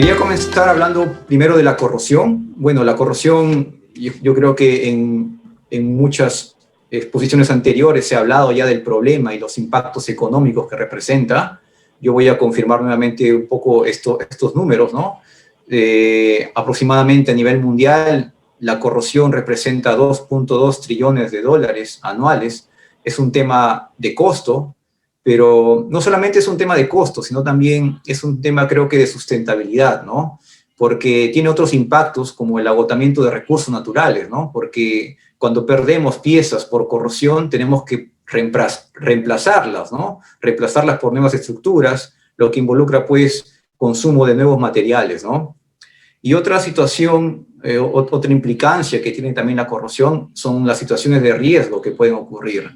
Quería comenzar hablando primero de la corrosión. Bueno, la corrosión, yo creo que en muchas exposiciones anteriores se ha hablado ya del problema y los impactos económicos que representa. Yo voy a confirmar nuevamente un poco estos números, ¿no? Aproximadamente a nivel mundial, la corrosión representa 2.2 trillones de dólares anuales. Es un tema de costo, pero no solamente es un tema de costo, sino también es un tema, creo que, de sustentabilidad, ¿no? Porque tiene otros impactos, como el agotamiento de recursos naturales, ¿no? Porque cuando perdemos piezas por corrosión, tenemos que reemplazarlas, ¿no? Reemplazarlas por nuevas estructuras, lo que involucra, pues, consumo de nuevos materiales, ¿no? Y otra situación, otra implicancia que tiene también la corrosión son las situaciones de riesgo que pueden ocurrir.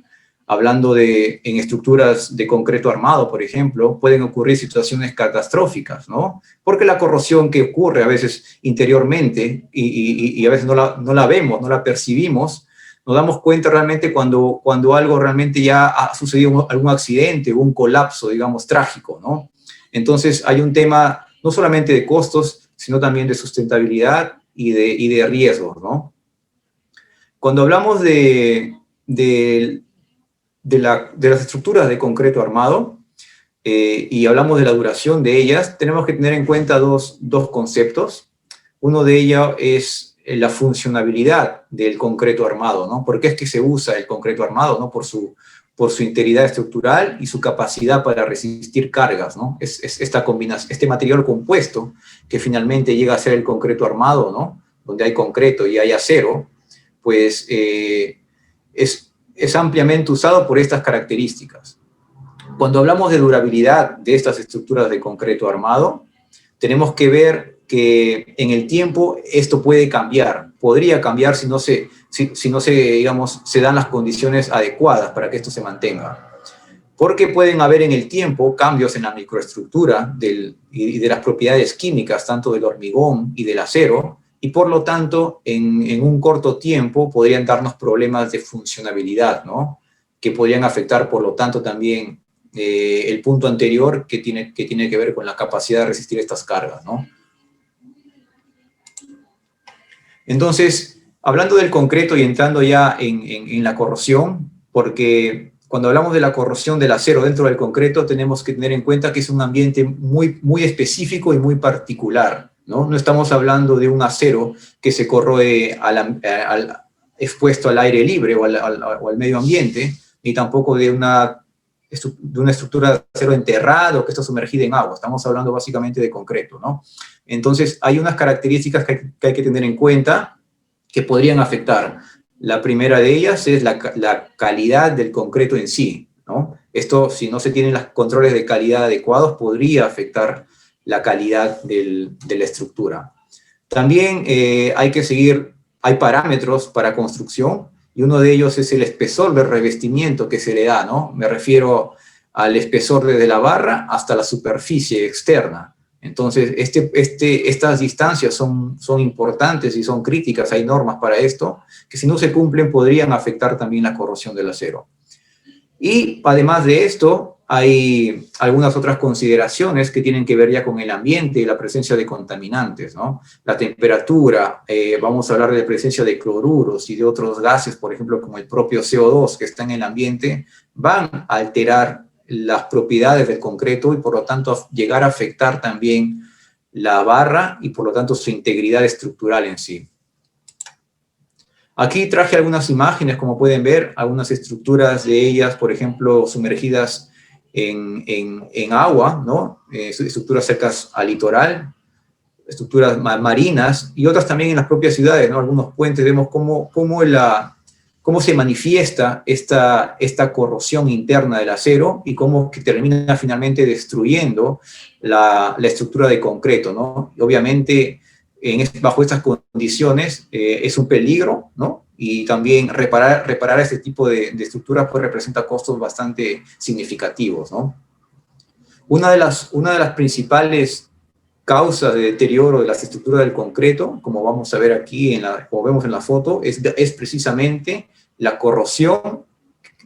Hablando en estructuras de concreto armado, por ejemplo, pueden ocurrir situaciones catastróficas, ¿no? Porque la corrosión que ocurre a veces interiormente y a veces no la vemos, no la percibimos, nos damos cuenta realmente cuando algo realmente ya ha sucedido algún accidente o un colapso, digamos, trágico, ¿no? Entonces hay un tema no solamente de costos, sino también de sustentabilidad y de riesgos, ¿no? Cuando hablamos de las estructuras de concreto armado y hablamos de la duración de ellas, tenemos que tener en cuenta dos conceptos. Uno de ellos es la funcionabilidad del concreto armado, ¿no? ¿Por qué es que se usa el concreto armado? ¿No? Por su integridad estructural y su capacidad para resistir cargas, ¿no? Es esta combinación, este material compuesto que finalmente llega a ser el concreto armado, ¿no? Donde hay concreto y hay acero, pues es ampliamente usado por estas características. Cuando hablamos de durabilidad de estas estructuras de concreto armado, tenemos que ver que en el tiempo esto puede cambiar, podría cambiar si no se, digamos, se dan las condiciones adecuadas para que esto se mantenga. Porque pueden haber en el tiempo cambios en la microestructura y de las propiedades químicas, tanto del hormigón y del acero, y por lo tanto, en un corto tiempo podrían darnos problemas de funcionabilidad, ¿no? Que podrían afectar, por lo tanto, también el punto anterior que tiene que ver con la capacidad de resistir estas cargas, ¿no? Entonces, hablando del concreto y entrando ya en la corrosión, porque cuando hablamos de la corrosión del acero dentro del concreto, tenemos que tener en cuenta que es un ambiente muy, muy específico y muy particular, ¿no? No estamos hablando de un acero que se corroe expuesto al aire libre o al medio ambiente, ni tampoco de una estructura de acero enterrado que está sumergida en agua. Estamos hablando básicamente de concreto, ¿no? Entonces, hay unas características que hay que tener en cuenta que podrían afectar. La primera de ellas es la calidad del concreto en sí, ¿no? Esto, si no se tienen los controles de calidad adecuados, podría afectar la calidad de la estructura. También hay parámetros para construcción, y uno de ellos es el espesor del revestimiento que se le da, ¿no? Me refiero al espesor desde la barra hasta la superficie externa. Entonces, estas distancias son importantes y son críticas, hay normas para esto, que si no se cumplen podrían afectar también la corrosión del acero. Y además de esto, hay algunas otras consideraciones que tienen que ver ya con el ambiente y la presencia de contaminantes, ¿no? La temperatura, vamos a hablar de la presencia de cloruros y de otros gases, por ejemplo, como el propio CO2 que está en el ambiente, van a alterar las propiedades del concreto y por lo tanto llegar a afectar también la barra y por lo tanto su integridad estructural en sí. Aquí traje algunas imágenes, como pueden ver, algunas estructuras de ellas, por ejemplo, sumergidas en agua, ¿no? Estructuras cercanas al litoral, estructuras marinas y otras también en las propias ciudades, ¿no? Algunos puentes, vemos cómo se manifiesta esta corrosión interna del acero y cómo que termina finalmente destruyendo la estructura de concreto, ¿no? Y obviamente, bajo estas condiciones es un peligro, ¿no? Y también reparar este tipo de estructuras pues representa costos bastante significativos, ¿no? Una de las principales causas de deterioro de las estructuras del concreto, como vamos a ver aquí, como vemos en la foto, es precisamente la corrosión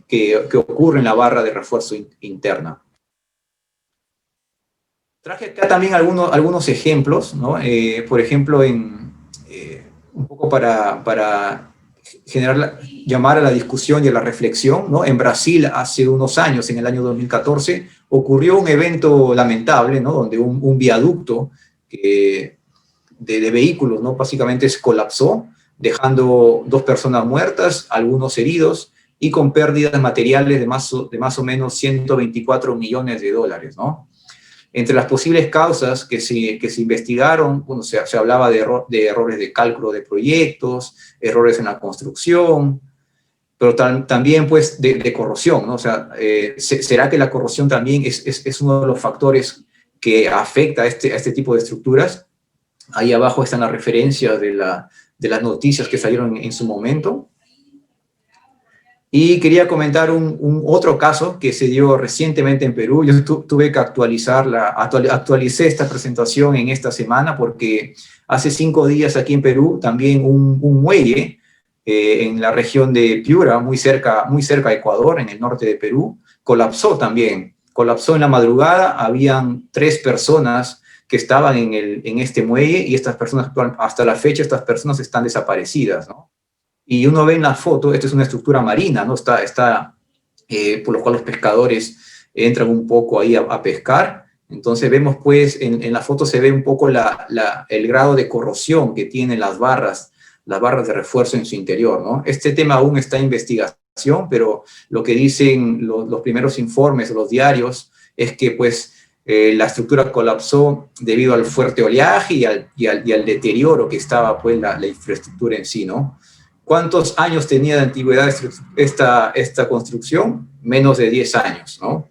que ocurre en la barra de refuerzo interna. Traje acá también algunos ejemplos, ¿no? Por ejemplo, un poco para llamar a la discusión y a la reflexión, ¿no? En Brasil, hace unos años, en el año 2014, ocurrió un evento lamentable, ¿no? Donde un viaducto de vehículos, ¿no? Básicamente se colapsó, dejando 2 personas muertas, algunos heridos, y con pérdidas materiales de más o menos 124 millones de dólares, ¿no? Entre las posibles causas que se investigaron, bueno, se hablaba de errores de cálculo de proyectos, errores en la construcción, pero también pues de corrosión, ¿no? O sea, ¿será que la corrosión también es uno de los factores que afecta a este tipo de estructuras? Ahí abajo están las referencias de las noticias que salieron en su momento. Y quería comentar un otro caso que se dio recientemente en Perú. Yo tuve que actualicé esta presentación en esta semana porque hace 5 días aquí en Perú también un muelle en la región de Piura, muy cerca de Ecuador, en el norte de Perú, colapsó también. Colapsó en la madrugada, habían 3 personas que estaban en este muelle y estas personas, hasta la fecha, estas personas están desaparecidas, ¿no? Y uno ve en la foto, esta es una estructura marina, ¿no? Por lo cual los pescadores entran un poco ahí a pescar. Entonces vemos pues, en la foto se ve un poco el grado de corrosión que tienen las barras de refuerzo en su interior, ¿no? Este tema aún está en investigación, pero lo que dicen los primeros informes, los diarios, es que pues la estructura colapsó debido al fuerte oleaje y al deterioro que estaba pues la infraestructura en sí, ¿no? ¿Cuántos años tenía de antigüedad esta construcción? Menos de 10 años, ¿no?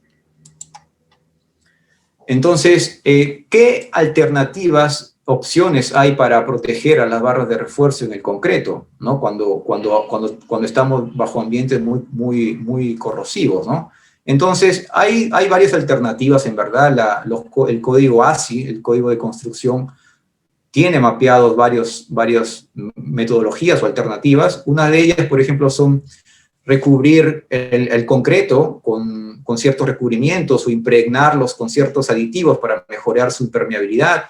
Entonces, ¿qué alternativas, opciones hay para proteger a las barras de refuerzo en el concreto, ¿no? Cuando estamos bajo ambientes muy corrosivos, ¿no? Entonces, hay varias alternativas, en verdad. El código ASI, el código de construcción, tiene mapeados varias metodologías o alternativas. Una de ellas, por ejemplo, son recubrir el concreto con ciertos recubrimientos o impregnarlos con ciertos aditivos para mejorar su impermeabilidad.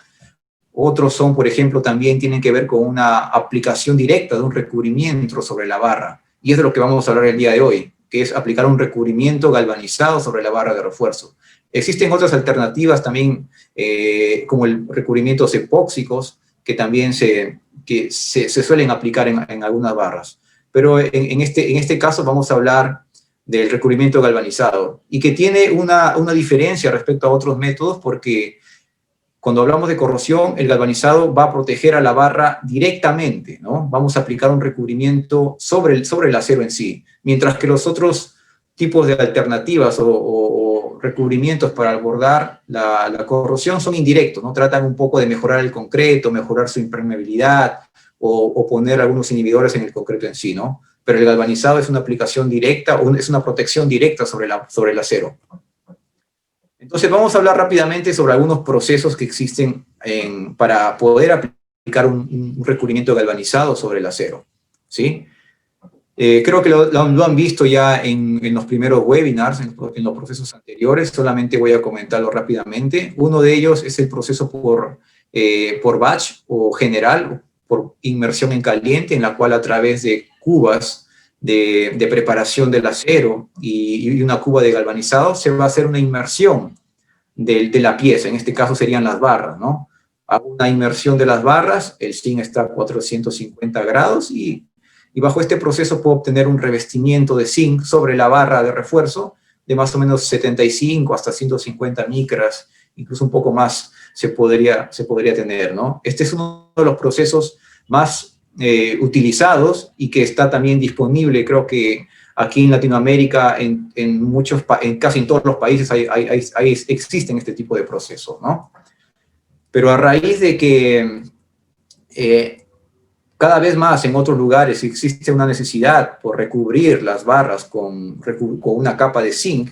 Otros son, por ejemplo, también tienen que ver con una aplicación directa de un recubrimiento sobre la barra. Y es de lo que vamos a hablar el día de hoy, que es aplicar un recubrimiento galvanizado sobre la barra de refuerzo. Existen otras alternativas también, como recubrimientos epóxicos, que también se suelen aplicar en algunas barras. Pero en este caso vamos a hablar del recubrimiento galvanizado, y que tiene una diferencia respecto a otros métodos, porque cuando hablamos de corrosión, el galvanizado va a proteger a la barra directamente, ¿no? Vamos a aplicar un recubrimiento sobre el acero en sí, mientras que los otros tipos de alternativas o recubrimientos para abordar la corrosión son indirectos, ¿no? Tratan un poco de mejorar el concreto, mejorar su impermeabilidad o poner algunos inhibidores en el concreto en sí, ¿no? Pero el galvanizado es una aplicación directa, es una protección directa sobre el acero. Entonces vamos a hablar rápidamente sobre algunos procesos que existen para poder aplicar un recubrimiento galvanizado sobre el acero, ¿sí? Creo que lo han visto ya en los primeros webinars, en los procesos anteriores. Solamente voy a comentarlo rápidamente. Uno de ellos es el proceso por batch o general, por inmersión en caliente, en la cual a través de cubas de preparación del acero y una cuba de galvanizado se va a hacer una inmersión de la pieza. En este caso serían las barras, ¿no? Hago una inmersión de las barras, el zinc está a 450 grados y bajo este proceso puedo obtener un revestimiento de zinc sobre la barra de refuerzo de más o menos 75 hasta 150 micras, incluso un poco más se podría tener, ¿no? Este es uno de los procesos más utilizados y que está también disponible, creo que aquí en Latinoamérica, en casi en todos los países existen este tipo de procesos, ¿no? Pero a raíz de que cada vez más en otros lugares existe una necesidad por recubrir las barras con una capa de zinc,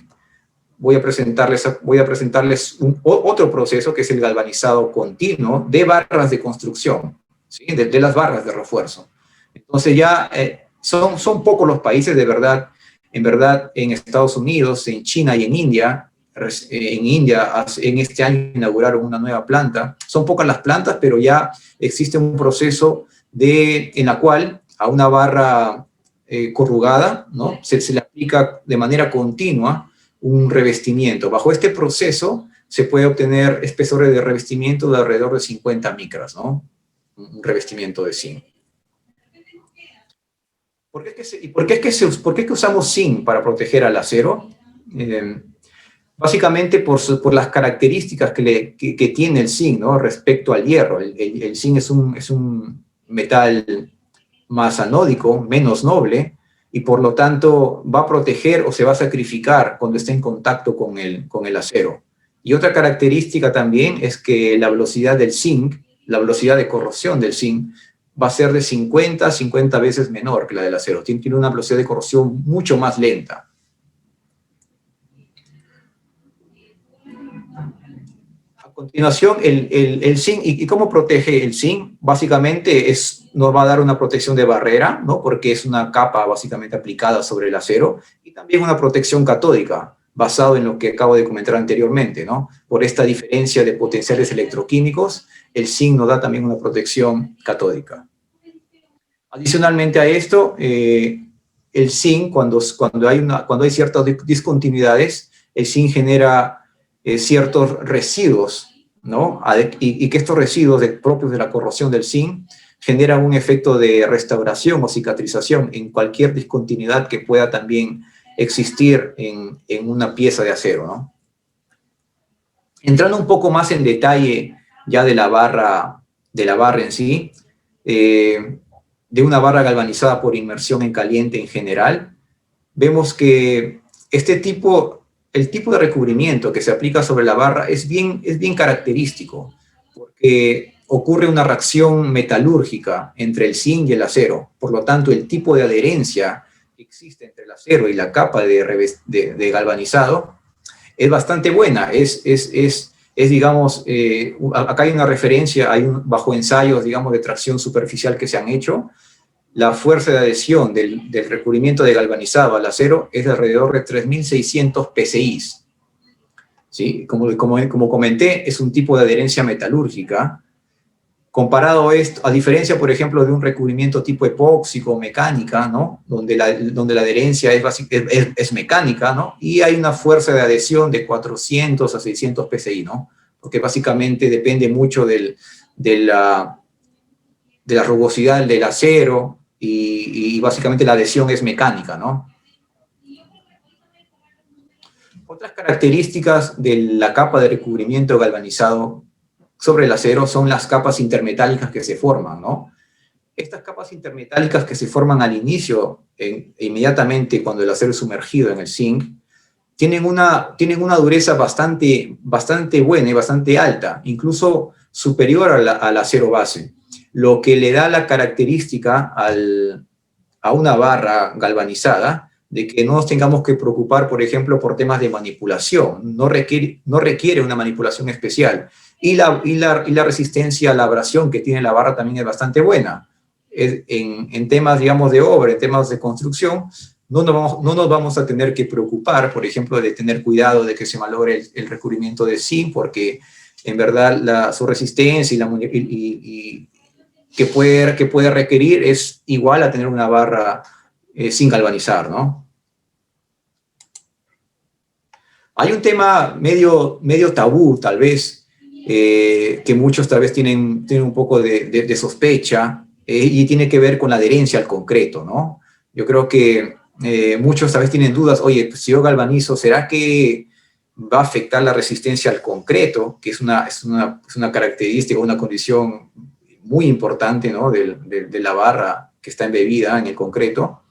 voy a presentarles otro proceso que es el galvanizado continuo de barras de construcción, ¿sí? de las barras de refuerzo. Entonces ya son pocos los países, en verdad, en Estados Unidos, en China y en India, en India en este año inauguraron una nueva planta. Son pocas las plantas, pero ya existe un proceso en la cual a una barra corrugada, ¿no? se le aplica de manera continua un revestimiento. Bajo este proceso se puede obtener espesores de revestimiento de alrededor de 50 micras, ¿no? Un revestimiento de zinc. ¿Por qué es que usamos zinc para proteger al acero? Básicamente por las características que tiene el zinc, ¿no? Respecto al hierro. El zinc es un metal más anódico, menos noble, y por lo tanto va a proteger o se va a sacrificar cuando esté en contacto con el acero. Y otra característica también es que la velocidad del zinc, la velocidad de corrosión del zinc, va a ser de 50 a 50 veces menor que la del acero. Tiene una velocidad de corrosión mucho más lenta. A continuación, el zinc, ¿y cómo protege el zinc? Básicamente nos va a dar una protección de barrera, ¿no? Porque es una capa básicamente aplicada sobre el acero, y también una protección catódica, basado en lo que acabo de comentar anteriormente, ¿no? Por esta diferencia de potenciales electroquímicos, el zinc nos da también una protección catódica. Adicionalmente a esto, el zinc, cuando hay ciertas discontinuidades, el zinc genera ciertos residuos, ¿no? Y que estos residuos propios de la corrosión del zinc generan un efecto de restauración o cicatrización en cualquier discontinuidad que pueda también existir en una pieza de acero, ¿no? Entrando un poco más en detalle ya de la barra en sí, de una barra galvanizada por inmersión en caliente en general, vemos que el tipo de recubrimiento que se aplica sobre la barra es bien característico, porque ocurre una reacción metalúrgica entre el zinc y el acero. Por lo tanto, el tipo de adherencia que existe entre el acero y la capa de galvanizado es bastante buena. Digamos, acá hay una referencia, bajo ensayos, digamos, de tracción superficial que se han hecho, la fuerza de adhesión del recubrimiento de galvanizado al acero es de alrededor de 3.600 psi. ¿Sí? Como comenté, es un tipo de adherencia metalúrgica. Comparado a diferencia, por ejemplo, de un recubrimiento tipo epóxico o mecánica, ¿no? Donde la adherencia es mecánica, ¿no? Y hay una fuerza de adhesión de 400 a 600 psi, ¿no? Porque básicamente depende mucho de la rugosidad del acero, y básicamente la adhesión es mecánica, ¿no? Otras características de la capa de recubrimiento galvanizado sobre el acero son las capas intermetálicas que se forman, ¿no? Estas capas intermetálicas que se forman al inicio, inmediatamente cuando el acero es sumergido en el zinc, tienen una dureza bastante buena y bastante alta, incluso superior al acero base, lo que le da la característica a una barra galvanizada de que no nos tengamos que preocupar, por ejemplo, por temas de manipulación. No requiere una manipulación especial. Y la resistencia a la abrasión que tiene la barra también es bastante buena. En temas, digamos, de obra, en temas de construcción, no nos vamos a tener que preocupar, por ejemplo, de tener cuidado de que se malogre el recubrimiento de zinc, porque en verdad su resistencia que puede requerir es igual a tener una barra sin galvanizar, ¿no? Hay un tema medio tabú, tal vez, que muchos tal vez tienen un poco de sospecha, y tiene que ver con la adherencia al concreto, ¿no? Yo creo que muchos tal vez tienen dudas, oye, pues, si yo galvanizo, ¿será que va a afectar la resistencia al concreto? Que es una característica, una condición muy importante, ¿no? de la barra que está embebida en el concreto.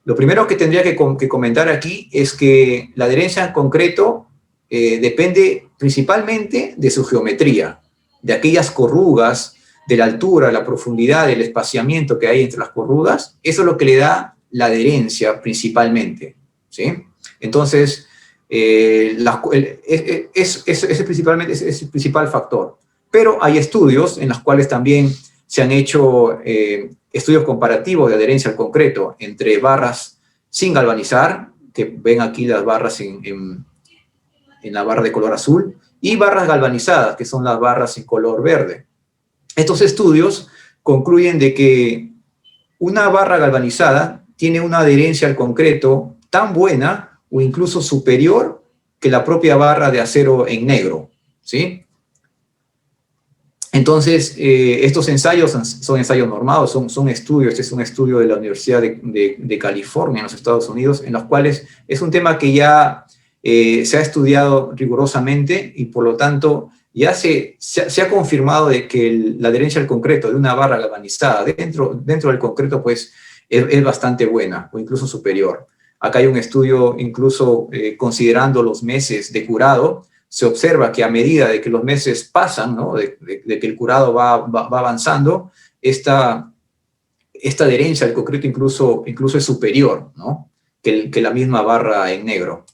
Lo primero que tendría que comentar aquí es que la adherencia al concreto depende principalmente de su geometría, de aquellas corrugas, de la altura, la profundidad, el espaciamiento que hay entre las corrugas. Eso es lo que le da la adherencia principalmente, ¿sí? Entonces, ese es el principal factor. Pero hay estudios en los cuales también se han hecho estudios comparativos de adherencia al concreto entre barras sin galvanizar, que ven aquí las barras en en la barra de color azul, y barras galvanizadas, que son las barras en color verde. Estos estudios concluyen de que una barra galvanizada tiene una adherencia al concreto tan buena o incluso superior que la propia barra de acero en negro, ¿sí? Entonces, estos ensayos son ensayos normados, son estudios, este es un estudio de la Universidad de California en los Estados Unidos, en los cuales es un tema que ya se ha estudiado rigurosamente y por lo tanto ya se ha confirmado de que la adherencia al concreto de una barra galvanizada dentro del concreto pues es bastante buena o incluso superior. Acá hay un estudio incluso considerando los meses de curado. Se observa que a medida de que los meses pasan, ¿no? de que el curado va avanzando, esta adherencia al concreto incluso es superior, ¿no? que la misma barra en negro.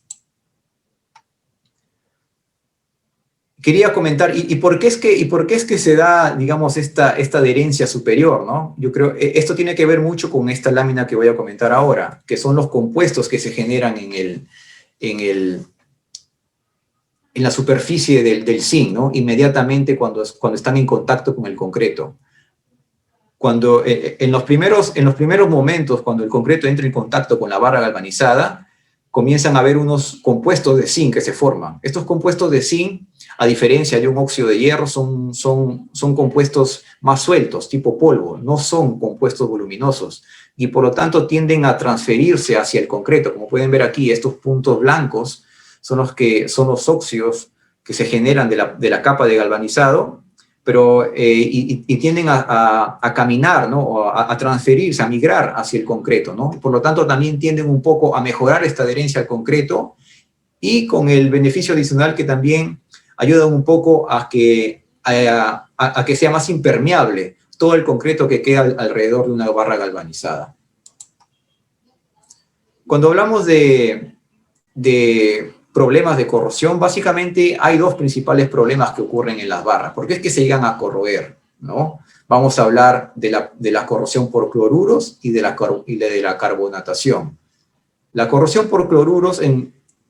Quería comentar, ¿y por qué es que se da, digamos, esta adherencia superior, ¿no? Yo creo, esto tiene que ver mucho con esta lámina que voy a comentar ahora, que son los compuestos que se generan en la superficie del zinc, ¿no? Inmediatamente cuando están en contacto con el concreto. Cuando, en los primeros momentos, cuando el concreto entra en contacto con la barra galvanizada, comienzan a haber unos compuestos de zinc que se forman. Estos compuestos de zinc, a diferencia de un óxido de hierro, son compuestos más sueltos, tipo polvo, no son compuestos voluminosos, y por lo tanto tienden a transferirse hacia el concreto. Como pueden ver aquí, estos puntos blancos son los óxidos que se generan de la capa de galvanizado, pero, y tienden a caminar, ¿no? O a transferirse, a migrar hacia el concreto, ¿no? Por lo tanto, también tienden un poco a mejorar esta adherencia al concreto, y con el beneficio adicional que también ayudan un poco a que sea más impermeable todo el concreto que queda alrededor de una barra galvanizada. Cuando hablamos de problemas de corrosión, básicamente hay dos principales problemas que ocurren en las barras. ¿Por qué es que se llegan a corroer, ¿no? Vamos a hablar de la corrosión por cloruros y de la carbonatación. La corrosión por cloruros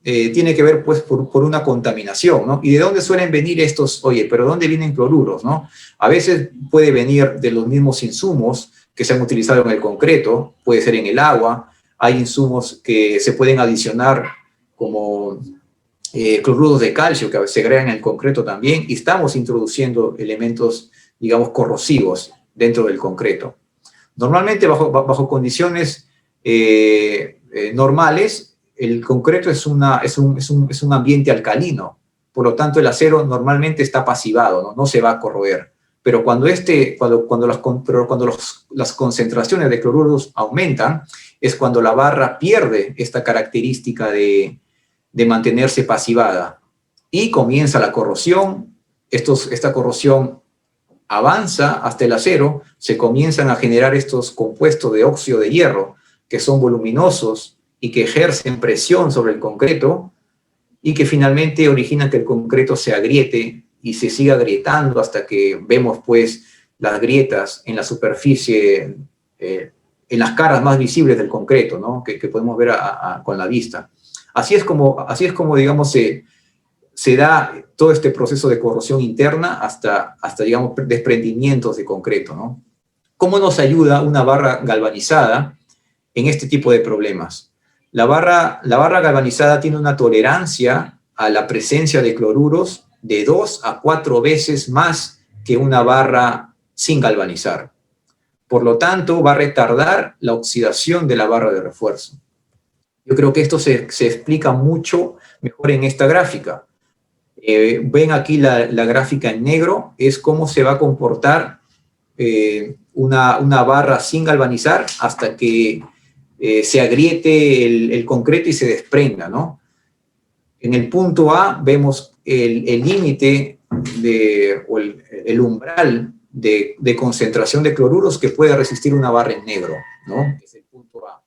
tiene que ver pues por una contaminación, ¿no? ¿Y de dónde suelen venir estos? Oye, ¿pero dónde vienen cloruros, no? A veces puede venir de los mismos insumos que se han utilizado en el concreto, puede ser en el agua, hay insumos que se pueden adicionar como cloruros de calcio que se agregan en el concreto también, y estamos introduciendo elementos, digamos, corrosivos dentro del concreto. Normalmente bajo condiciones normales, el concreto es un ambiente alcalino, por lo tanto el acero normalmente está pasivado, no se va a corroer. Pero cuando las concentraciones de cloruros aumentan, es cuando la barra pierde esta característica de mantenerse pasivada y comienza la corrosión. Esta corrosión avanza hasta el acero, se comienzan a generar estos compuestos de óxido de hierro que son voluminosos y que ejercen presión sobre el concreto y que finalmente originan que el concreto se agriete y se siga agrietando hasta que vemos pues las grietas en la superficie, en las caras más visibles del concreto, ¿no? que podemos ver con la vista. Así es como digamos, se da todo este proceso de corrosión interna hasta digamos, desprendimientos de concreto, ¿no? ¿Cómo nos ayuda una barra galvanizada en este tipo de problemas? La barra galvanizada tiene una tolerancia a la presencia de cloruros de 2 a 4 veces más que una barra sin galvanizar. Por lo tanto, va a retardar la oxidación de la barra de refuerzo. Yo creo que esto se explica mucho mejor en esta gráfica. Ven aquí la gráfica en negro, es cómo se va a comportar una barra sin galvanizar hasta que se agriete el concreto y se desprenda, ¿no? En el punto A vemos el límite o el umbral de concentración de cloruros que puede resistir una barra en negro, ¿no? Es el punto A.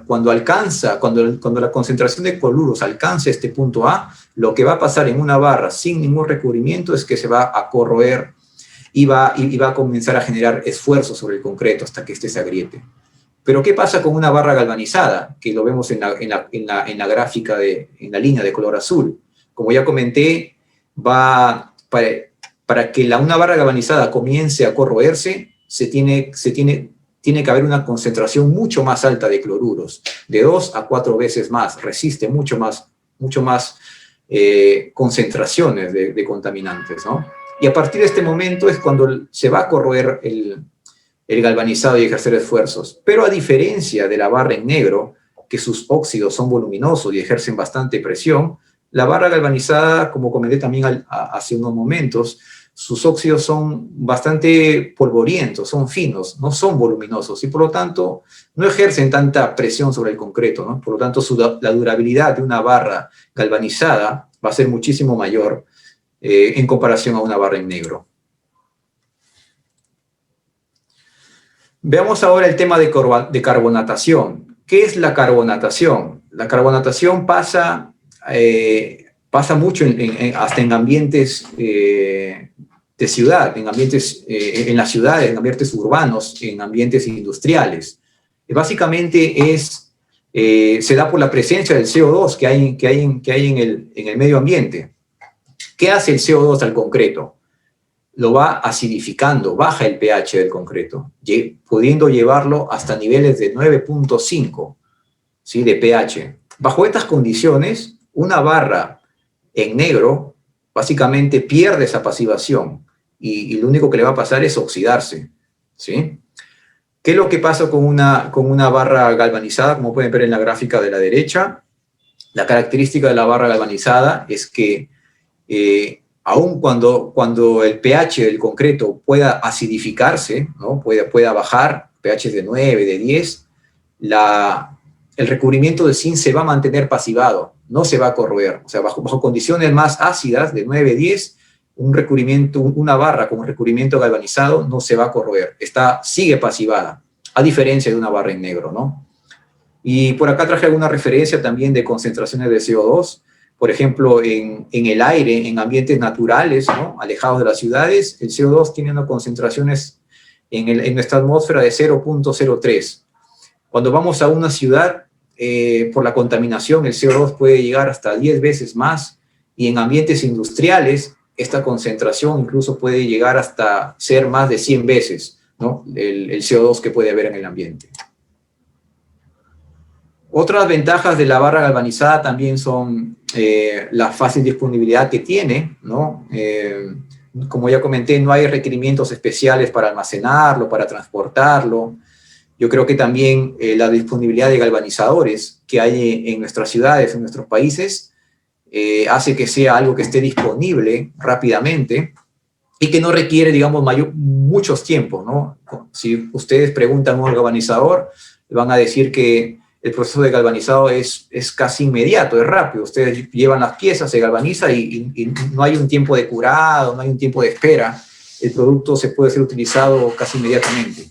Cuando la concentración de cloruros alcance este punto A, lo que va a pasar en una barra sin ningún recubrimiento es que se va a corroer y va a comenzar a generar esfuerzo sobre el concreto hasta que éste se agriete. Pero ¿qué pasa con una barra galvanizada? Que lo vemos en la gráfica, en la línea de color azul. Como ya comenté, para que una barra galvanizada comience a corroerse, tiene que haber una concentración mucho más alta de cloruros, de 2 a 4 veces más, resiste mucho más concentraciones de contaminantes, ¿no? Y a partir de este momento es cuando se va a corroer el galvanizado y ejercer esfuerzos. Pero a diferencia de la barra en negro, que sus óxidos son voluminosos y ejercen bastante presión, la barra galvanizada, como comenté también hace unos momentos, sus óxidos son bastante polvorientos, son finos, no son voluminosos y por lo tanto no ejercen tanta presión sobre el concreto, ¿no? Por lo tanto, la durabilidad de una barra galvanizada va a ser muchísimo mayor en comparación a una barra en negro. Veamos ahora el tema de carbonatación. ¿Qué es la carbonatación? La carbonatación pasa mucho hasta en ambientes de ciudad, en las ciudades, en ambientes urbanos, en ambientes industriales. Básicamente se da por la presencia del CO2 que hay en el medio ambiente. ¿Qué hace el CO2 al concreto? Lo va acidificando, baja el pH del concreto, pudiendo llevarlo hasta niveles de 9.5, ¿sí?, de pH. Bajo estas condiciones, una barra en negro básicamente pierde esa pasivación y lo único que le va a pasar es oxidarse, ¿sí? ¿Qué es lo que pasa con una barra galvanizada? Como pueden ver en la gráfica de la derecha, la característica de la barra galvanizada es que aun cuando el pH del concreto pueda acidificarse, ¿no?, pueda bajar, pH de 9, de 10, el recubrimiento de zinc se va a mantener pasivado, no se va a corroer. O sea, bajo condiciones más ácidas, de 9, 10, una barra con un recubrimiento galvanizado no se va a corroer, sigue pasivada, a diferencia de una barra en negro, ¿no? Y por acá traje alguna referencia también de concentraciones de CO2. Por ejemplo, en el aire, en ambientes naturales, ¿no?, alejados de las ciudades, el CO2 tiene unas concentraciones en nuestra atmósfera de 0.03. Cuando vamos a una ciudad, por la contaminación, el CO2 puede llegar hasta 10 veces más, y en ambientes industriales, esta concentración incluso puede llegar hasta ser más de 100 veces, ¿no?, el CO2 que puede haber en el ambiente. Otras ventajas de la barra galvanizada también son la fácil disponibilidad que tiene, ¿no? Como ya comenté, no hay requerimientos especiales para almacenarlo, para transportarlo. Yo creo que también la disponibilidad de galvanizadores que hay en nuestras ciudades, en nuestros países, hace que sea algo que esté disponible rápidamente y que no requiere, digamos, muchos tiempos, ¿no? Si ustedes preguntan a un galvanizador, le van a decir que el proceso de galvanizado es casi inmediato, es rápido. Ustedes llevan las piezas, se galvaniza y no hay un tiempo de curado, no hay un tiempo de espera. El producto se puede ser utilizado casi inmediatamente.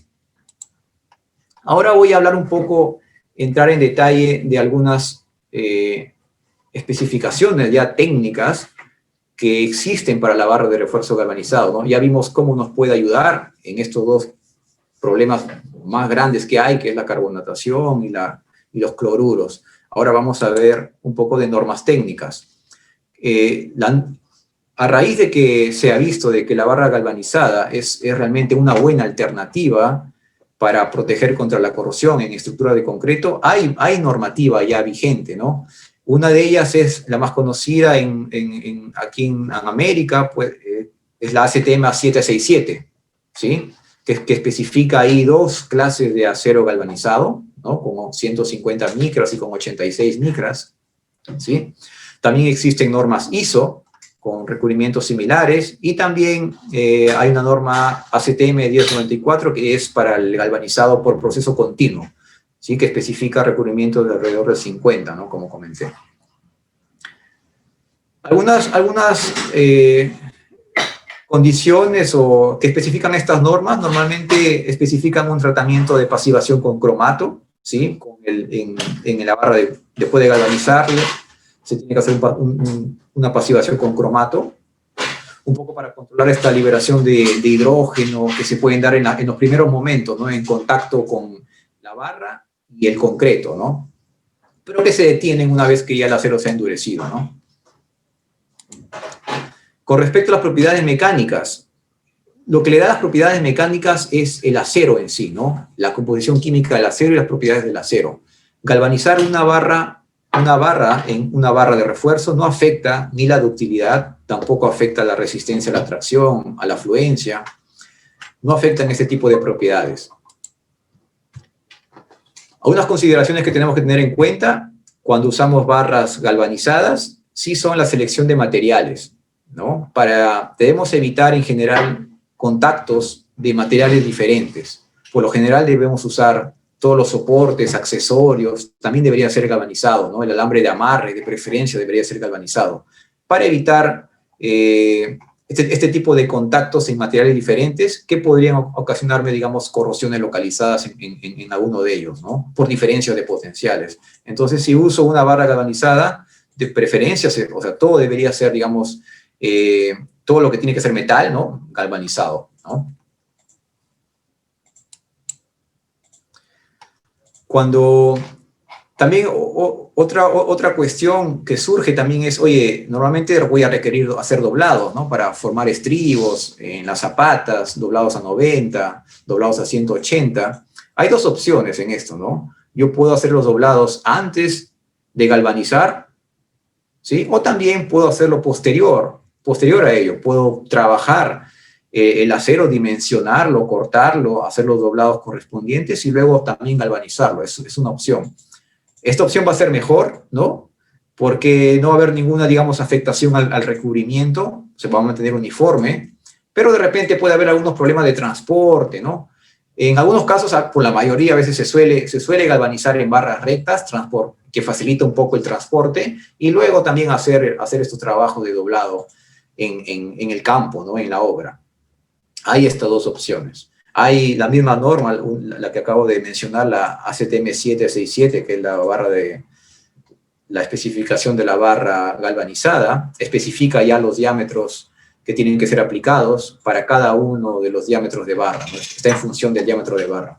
Ahora voy a hablar un poco, entrar en detalle de algunas especificaciones ya técnicas que existen para la barra de refuerzo galvanizado, ¿no? Ya vimos cómo nos puede ayudar en estos dos problemas más grandes que hay, que es la carbonatación y los cloruros. Ahora vamos a ver un poco de normas técnicas. A raíz de que se ha visto de que la barra galvanizada es realmente una buena alternativa para proteger contra la corrosión en estructura de concreto, hay normativa ya vigente, ¿no? Una de ellas es la más conocida aquí en América, pues, es la ACTM 767, ¿sí? Que especifica ahí dos clases de acero galvanizado, ¿no?, con 150 micras y con 86 micras, ¿sí? También existen normas ISO con recubrimientos similares, y también hay una norma ACTM 1094 que es para el galvanizado por proceso continuo, ¿sí?, que especifica recubrimientos de alrededor de 50, ¿no?, como comenté. Algunas condiciones que especifican estas normas, normalmente especifican un tratamiento de pasivación con cromato, ¿sí? En la barra después de galvanizarlo, se tiene que hacer una pasivación con cromato, un poco para controlar esta liberación de hidrógeno que se pueden dar en los primeros momentos, ¿no?, en contacto con la barra y el concreto, ¿no?, pero que se detienen una vez que ya el acero se ha endurecido, ¿no? Con respecto a las propiedades mecánicas, lo que le da las propiedades mecánicas es el acero en sí, ¿no? La composición química del acero y las propiedades del acero. Galvanizar una barra en una barra de refuerzo no afecta ni la ductilidad, tampoco afecta la resistencia a la tracción, a la fluencia, no afectan este tipo de propiedades. Algunas consideraciones que tenemos que tener en cuenta cuando usamos barras galvanizadas, sí son la selección de materiales, ¿no? Debemos evitar en general contactos de materiales diferentes. Por lo general debemos usar todos los soportes, accesorios, también debería ser galvanizado, ¿no? El alambre de amarre, de preferencia, debería ser galvanizado, para evitar este tipo de contactos en materiales diferentes que podrían ocasionarme, digamos, corrosiones localizadas en alguno de ellos, ¿no? Por diferencia de potenciales. Entonces, si uso una barra galvanizada, de preferencia, o sea, todo debería ser, digamos, todo lo que tiene que ser metal, ¿no? Galvanizado, ¿no? Cuando también otra cuestión que surge también es, oye, normalmente voy a requerir hacer doblados, ¿no? Para formar estribos en las zapatas, doblados a 90, doblados a 180. Hay dos opciones en esto, ¿no? Yo puedo hacer los doblados antes de galvanizar, ¿sí? O también puedo hacerlo posterior a ello. Puedo trabajar el acero, dimensionarlo, cortarlo, hacer los doblados correspondientes y luego también galvanizarlo. Es una opción. Esta opción va a ser mejor, ¿no? Porque no va a haber ninguna, digamos, afectación al recubrimiento, se va a mantener uniforme, pero de repente puede haber algunos problemas de transporte, ¿no? En algunos casos, por la mayoría, a veces se suele galvanizar en barras rectas, que facilita un poco el transporte, y luego también hacer estos trabajos de doblado en el campo, ¿no? En la obra. Hay estas dos opciones. Hay la misma norma, la que acabo de mencionar, la ACTM 767, que es la especificación de la barra galvanizada, especifica ya los diámetros que tienen que ser aplicados para cada uno de los diámetros de barra, ¿no? Está en función del diámetro de barra.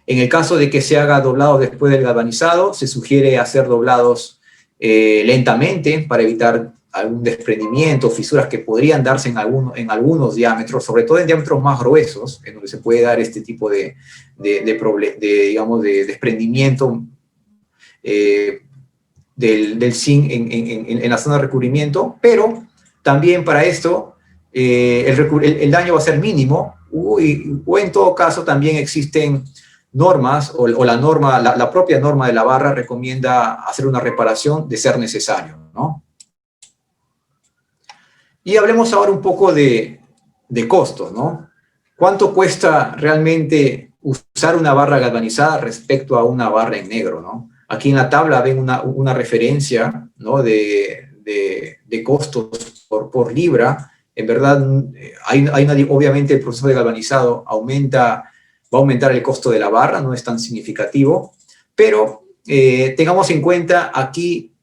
En el caso de que se haga doblado después del galvanizado, se sugiere hacer doblados lentamente para evitar algún desprendimiento, fisuras que podrían darse en algunos diámetros, sobre todo en diámetros más gruesos, en donde se puede dar este tipo de desprendimiento del zinc en la zona de recubrimiento, pero también para esto el daño va a ser mínimo, o en todo caso también existen normas, o la propia norma de la barra recomienda hacer una reparación de ser necesario, ¿no? Y hablemos ahora un poco de costos, ¿no? ¿Cuánto cuesta realmente usar una barra galvanizada respecto a una barra en negro, ¿no? Aquí en la tabla ven una referencia, ¿no? de costos por libra. En verdad, obviamente el proceso de galvanizado va a aumentar el costo de la barra, no es tan significativo, pero tengamos en cuenta aquí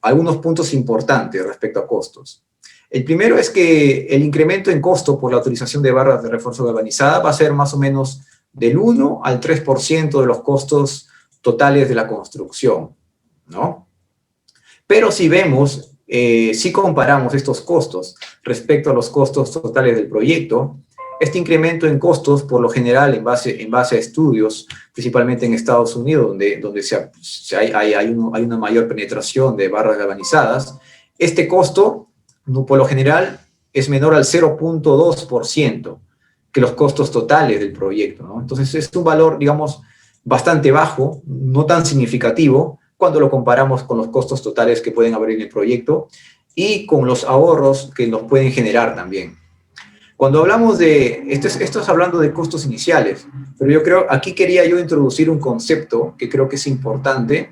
algunos puntos importantes respecto a costos. El primero es que el incremento en costo por la utilización de barras de refuerzo galvanizada va a ser más o menos del 1 al 3% de los costos totales de la construcción, ¿no? Pero si vemos, si comparamos estos costos respecto a los costos totales del proyecto, este incremento en costos, por lo general, en base a estudios, principalmente en Estados Unidos, donde hay una mayor penetración de barras galvanizadas, este costo, por lo general, es menor al 0.2% que los costos totales del proyecto, ¿no? Entonces, es un valor, digamos, bastante bajo, no tan significativo, cuando lo comparamos con los costos totales que pueden haber en el proyecto y con los ahorros que nos pueden generar también. Cuando hablamos esto es hablando de costos iniciales, pero yo creo, aquí quería yo introducir un concepto que creo que es importante,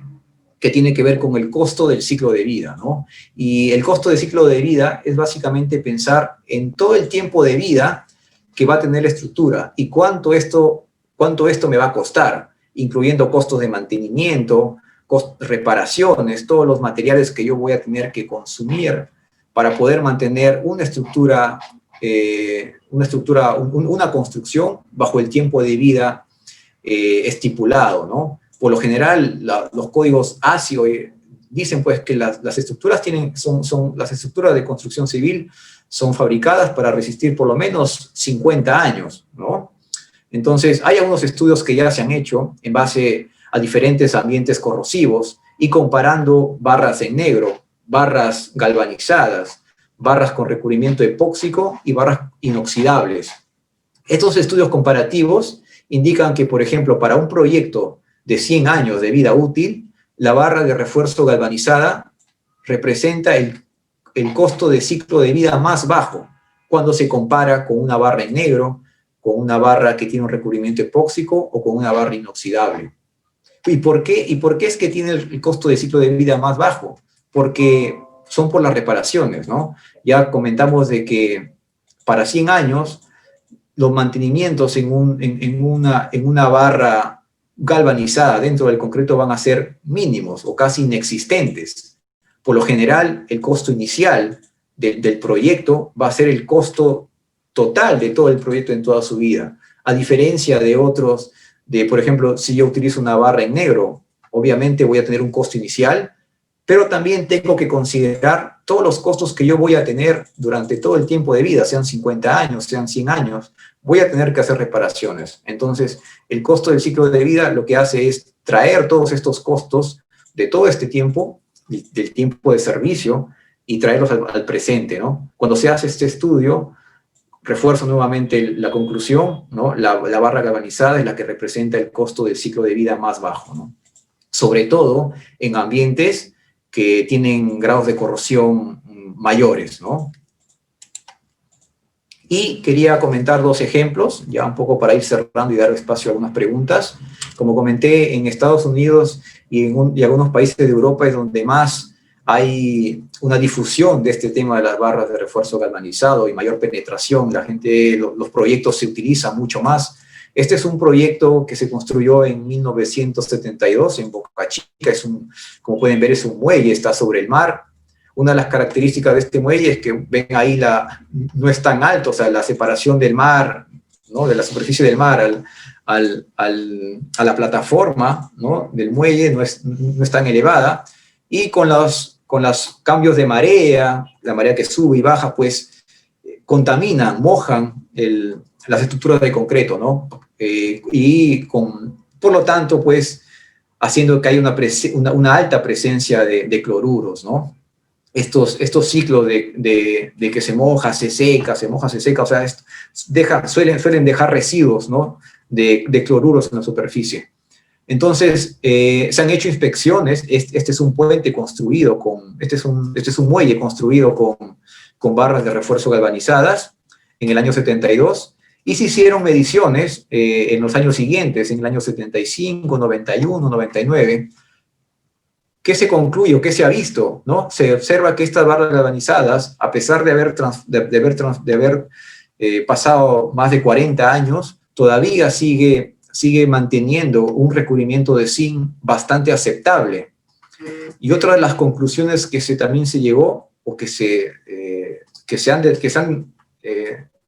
que tiene que ver con el costo del ciclo de vida, ¿no? Y el costo del ciclo de vida es básicamente pensar en todo el tiempo de vida que va a tener la estructura y cuánto esto me va a costar, incluyendo costos de mantenimiento, reparaciones, todos los materiales que yo voy a tener que consumir para poder mantener una construcción bajo el tiempo de vida estipulado, ¿no? Por lo general, los códigos ASI dicen pues que las estructuras las estructuras de construcción civil son fabricadas para resistir por lo menos 50 años, ¿no? Entonces, hay algunos estudios que ya se han hecho en base a diferentes ambientes corrosivos y comparando barras en negro, barras galvanizadas, barras con recubrimiento epóxico y barras inoxidables. Estos estudios comparativos indican que, por ejemplo, para un proyecto de 100 años de vida útil, la barra de refuerzo galvanizada representa el costo de ciclo de vida más bajo cuando se compara con una barra en negro, con una barra que tiene un recubrimiento epóxico o con una barra inoxidable. ¿Y por qué? ¿Y por qué es que tiene el costo de ciclo de vida más bajo? Porque son por las reparaciones, ¿no? Ya comentamos de que para 100 años los mantenimientos en una barra galvanizada dentro del concreto van a ser mínimos o casi inexistentes. Por lo general, el costo inicial del proyecto va a ser el costo total de todo el proyecto en toda su vida. A diferencia de otros, por ejemplo, si yo utilizo una barra en negro, obviamente voy a tener un costo inicial, pero también tengo que considerar todos los costos que yo voy a tener durante todo el tiempo de vida, sean 50 años, sean 100 años, voy a tener que hacer reparaciones. Entonces, el costo del ciclo de vida lo que hace es traer todos estos costos de todo este tiempo, del tiempo de servicio, y traerlos al presente, ¿no? Cuando se hace este estudio, refuerzo nuevamente la conclusión, ¿no? La barra galvanizada es la que representa el costo del ciclo de vida más bajo, ¿no? Sobre todo en ambientes que tienen grados de corrosión mayores, ¿no? Y quería comentar dos ejemplos, ya un poco para ir cerrando y dar espacio a algunas preguntas. Como comenté, en Estados Unidos y algunos países de Europa es donde más hay una difusión de este tema de las barras de refuerzo galvanizado y mayor penetración. Los proyectos se utilizan mucho más. Este es un proyecto que se construyó en 1972 en Boca Chica. Como pueden ver, es un muelle, está sobre el mar. Una de las características de este muelle es que, ven ahí, no es tan alto, o sea, la separación del mar, ¿no? De la superficie del mar a la plataforma, ¿no? Del muelle no es tan elevada, y con los cambios de marea, la marea que sube y baja, pues contaminan, mojan las estructuras de concreto, ¿no? Por lo tanto, pues, haciendo que haya una alta presencia de cloruros, ¿no? Estos ciclos de que se moja, se seca, o sea, suelen dejar residuos, ¿no? de cloruros en la superficie. Entonces, se han hecho inspecciones. Este es un puente construido este es un muelle construido con barras de refuerzo galvanizadas en el año 72, y se hicieron mediciones en los años siguientes, en el año 75, 91, 99. ¿Qué se concluye o qué se ha visto? ¿No? Se observa que estas barras galvanizadas, a pesar de haber pasado más de 40 años, todavía sigue manteniendo un recubrimiento de zinc bastante aceptable. Y otra de las conclusiones que también se llegó, o que se han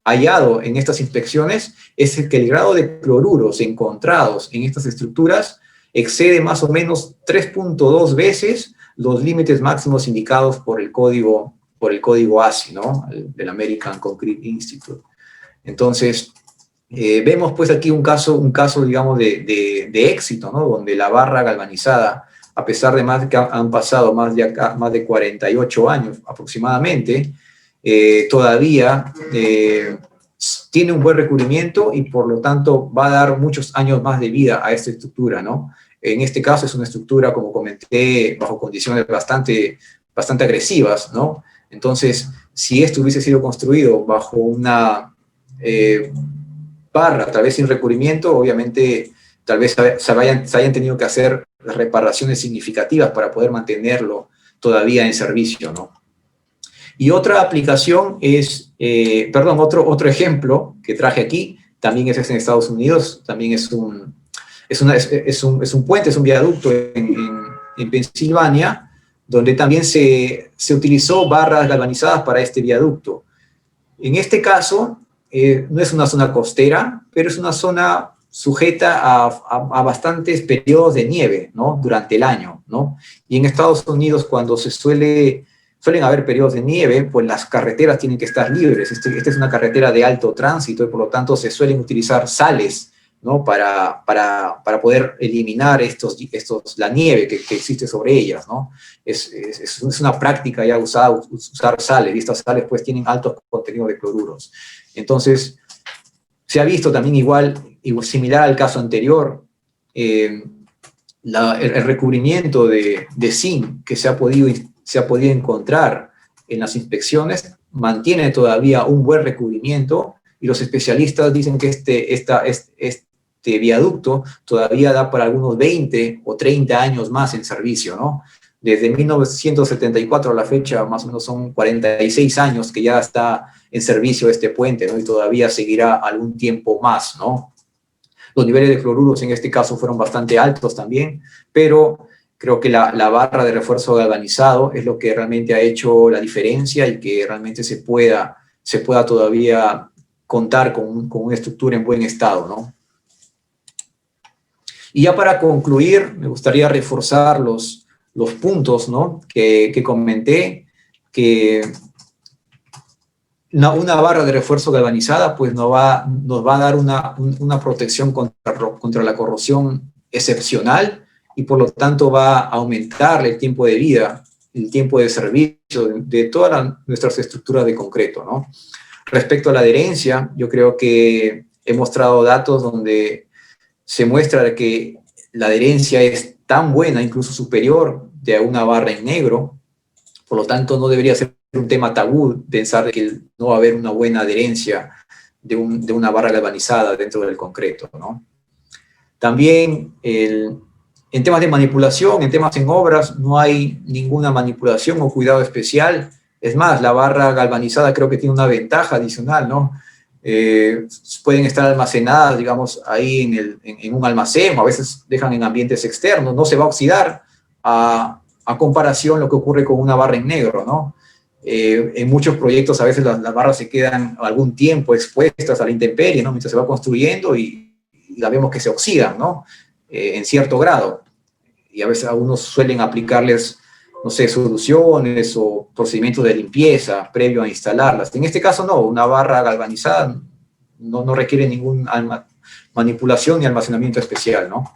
hallado en estas inspecciones, es que el grado de cloruros encontrados en estas estructuras excede más o menos 3.2 veces los límites máximos indicados por el código ASI, ¿no? Del American Concrete Institute. Entonces, vemos pues aquí un caso digamos, de éxito, ¿no? Donde la barra galvanizada, a pesar de que han pasado más de 48 años aproximadamente, todavía tiene un buen recubrimiento y por lo tanto va a dar muchos años más de vida a esta estructura, ¿no? En este caso es una estructura, como comenté, bajo condiciones bastante agresivas, ¿no? Entonces, si esto hubiese sido construido bajo una barra, tal vez sin recubrimiento, obviamente tal vez se hayan tenido que hacer reparaciones significativas para poder mantenerlo todavía en servicio, ¿no? Y otra aplicación otro ejemplo que traje aquí, también es en Estados Unidos, también es un puente, es un viaducto en Pensilvania, donde también se utilizó barras galvanizadas para este viaducto. En este caso, no es una zona costera, pero es una zona sujeta a bastantes periodos de nieve, ¿no? Durante el año, ¿no? Y en Estados Unidos, cuando suelen haber periodos de nieve, pues las carreteras tienen que estar libres. Esta es una carretera de alto tránsito y por lo tanto se suelen utilizar sales, ¿no? Para poder eliminar la nieve que existe sobre ellas, ¿no? Es una práctica ya usada, usar sales, y estas sales pues tienen altos contenidos de cloruros. Entonces, se ha visto también igual, similar al caso anterior, el recubrimiento de zinc que se ha podido encontrar en las inspecciones, mantiene todavía un buen recubrimiento, y los especialistas dicen que este viaducto todavía da para algunos 20 o 30 años más en servicio, ¿no? Desde 1974 a la fecha, más o menos son 46 años que ya está en servicio este puente, ¿no? Y todavía seguirá algún tiempo más, ¿no? Los niveles de cloruros en este caso fueron bastante altos también, pero creo que la barra de refuerzo galvanizado es lo que realmente ha hecho la diferencia y que realmente se pueda todavía contar con una estructura en buen estado, ¿no? Y ya para concluir, me gustaría reforzar los puntos, ¿no? que comenté, que una barra de refuerzo galvanizada pues nos va a dar una protección contra la corrosión excepcional, y por lo tanto va a aumentar el tiempo de vida, el tiempo de servicio de todas nuestras estructuras de concreto, ¿no? Respecto a la adherencia, yo creo que he mostrado datos donde se muestra que la adherencia es tan buena, incluso superior de una barra en negro. Por lo tanto, no debería ser un tema tabú pensar que no va a haber una buena adherencia de una barra galvanizada dentro del concreto, ¿no? También, en temas de manipulación, en obras, no hay ninguna manipulación o cuidado especial. Es más, la barra galvanizada creo que tiene una ventaja adicional, ¿no? Pueden estar almacenadas, digamos, ahí en un almacén, o a veces dejan en ambientes externos, no se va a oxidar, a comparación lo que ocurre con una barra en negro, ¿no? En muchos proyectos a veces las barras se quedan algún tiempo expuestas a la intemperie, ¿no? Mientras se va construyendo, y la vemos que se oxidan, ¿no? En cierto grado. Y a veces algunos suelen aplicarles, no sé, soluciones o procedimientos de limpieza previo a instalarlas. En este caso no, una barra galvanizada no requiere ninguna manipulación ni almacenamiento especial, ¿no?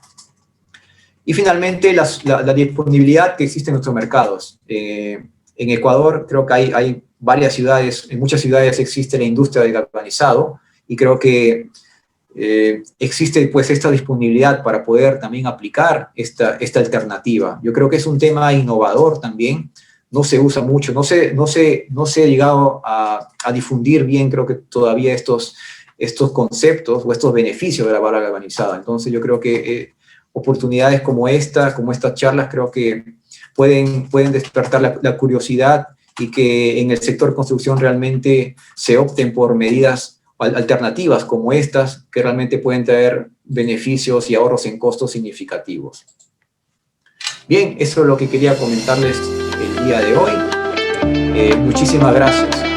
Y finalmente, la disponibilidad que existe en nuestros mercados. En Ecuador creo que hay varias ciudades, en muchas ciudades existe la industria del galvanizado, y creo que existe pues esta disponibilidad para poder también aplicar esta alternativa. Yo creo que es un tema innovador también, no se usa mucho, no se ha llegado a difundir bien, creo que todavía estos conceptos o estos beneficios de la barra galvanizada. Entonces yo creo que oportunidades como estas charlas creo que pueden despertar la curiosidad, y que en el sector construcción realmente se opten por medidas alternativas como estas, que realmente pueden traer beneficios y ahorros en costos significativos. Bien, eso es lo que quería comentarles el día de hoy. Muchísimas gracias.